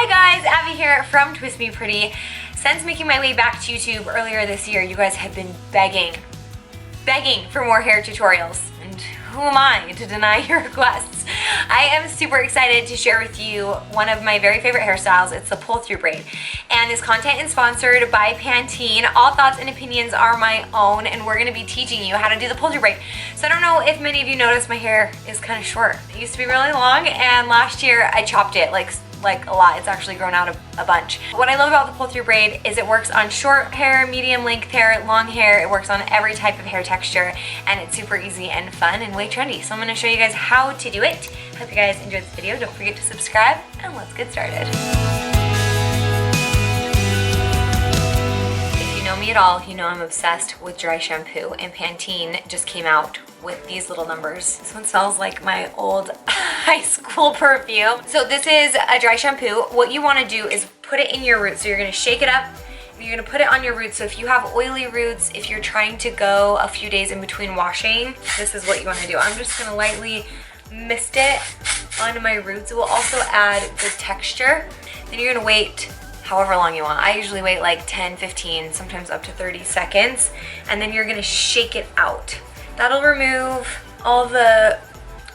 Hi guys, Abby here from Twist Me Pretty. Since making my way back to YouTube earlier this year, you guys have been begging for more hair tutorials. And who am I to deny your requests? I am super excited to share with you one of my very favorite hairstyles. It's the pull-through braid. And this content is sponsored by Pantene. All thoughts and opinions are my own, and we're gonna be teaching you how to do the pull-through braid. So I don't know if many of you noticed my hair is kind of short. It used to be really long, and last year I chopped it like a lot. It's actually grown out a bunch. What I love about the pull-through braid is it works on short hair, medium length hair, long hair. It works on every type of hair texture, and it's super easy and fun and way trendy. So I'm gonna show you guys how to do it. Hope you guys enjoyed this video. Don't forget to subscribe, and let's get started. If you know me at all, you know I'm obsessed with dry shampoo, and Pantene just came out with these little numbers. This one smells like my old high school perfume. So this is a dry shampoo. What you wanna do is put it in your roots. So you're gonna shake it up, you're gonna put it on your roots. So if you have oily roots, if you're trying to go a few days in between washing, this is what you wanna do. I'm just gonna lightly mist it onto my roots. It will also add good texture. Then you're gonna wait however long you want. I usually wait like 10, 15, sometimes up to 30 seconds. And then you're gonna shake it out. That'll remove all the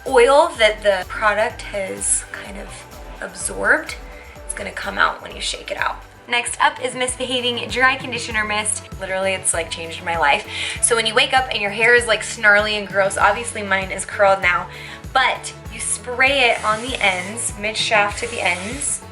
oil that the product has kind of absorbed. It's gonna come out when you shake it out. Next up is Misbehaving Dry Conditioner Mist. Literally, it's like changed my life. So when you wake up and your hair is like snarly and gross, obviously mine is curled now, but you spray it on the ends, mid-shaft to the ends,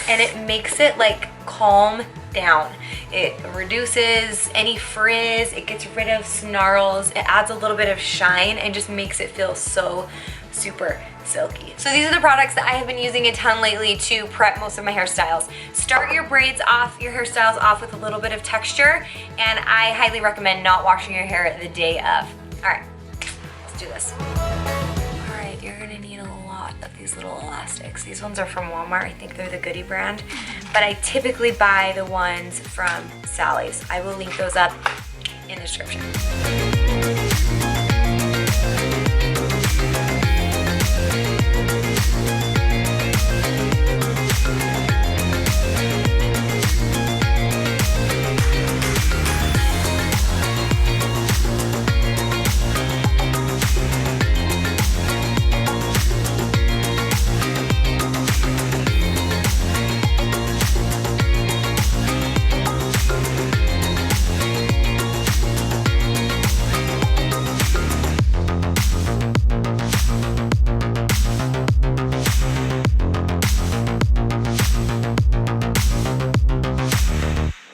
and it makes it like calm down. It reduces any frizz, it gets rid of snarls, it adds a little bit of shine and just makes it feel so super silky. So these are the products that I have been using a ton lately to prep most of my hairstyles. Start your braids off, your hairstyles off with a little bit of texture, and I highly recommend not washing your hair the day of. All right, let's do this. All right, you're gonna need a lot of these little elastics. These ones are from Walmart. I think they're the Goody brand, but I typically buy the ones from Sally's. I will link those up in the description.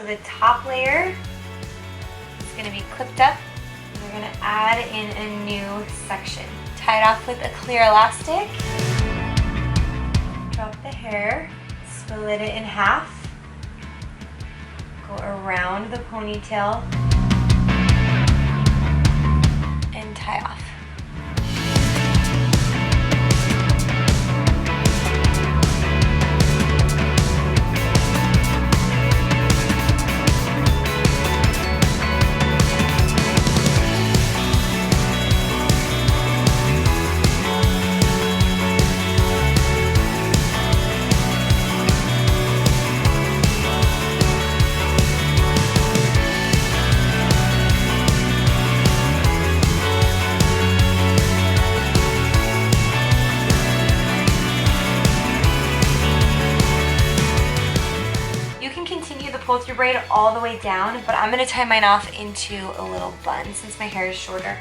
The top layer is going to be clipped up, and we're going to add in a new section. Tie it off with a clear elastic, drop the hair, split it in half, go around the ponytail, and tie off. Pull-through braid all the way down, but I'm gonna tie mine off into a little bun since my hair is shorter.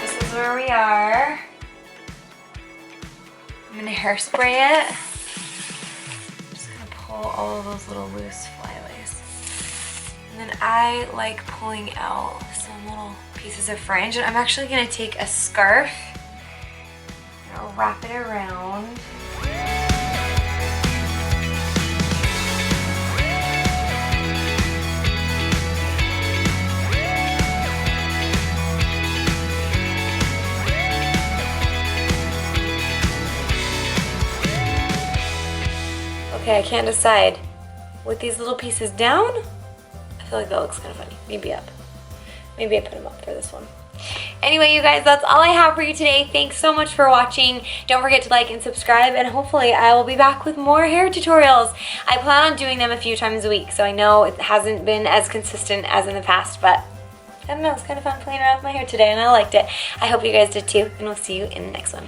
This is where we are. I'm gonna hairspray it. I'm just gonna pull all of those little loose flyaways. And then I like pulling out some little pieces of fringe, and I'm actually going to take a scarf and I'll wrap it around. Okay, I can't decide. With these little pieces down, I feel like that looks kind of funny. Maybe up. Maybe I put them up for this one. Anyway, you guys, that's all I have for you today. Thanks so much for watching. Don't forget to like and subscribe, and hopefully I will be back with more hair tutorials. I plan on doing them a few times a week, so I know it hasn't been as consistent as in the past, but I don't know, it's kind of fun playing around with my hair today, and I liked it. I hope you guys did too, and we'll see you in the next one.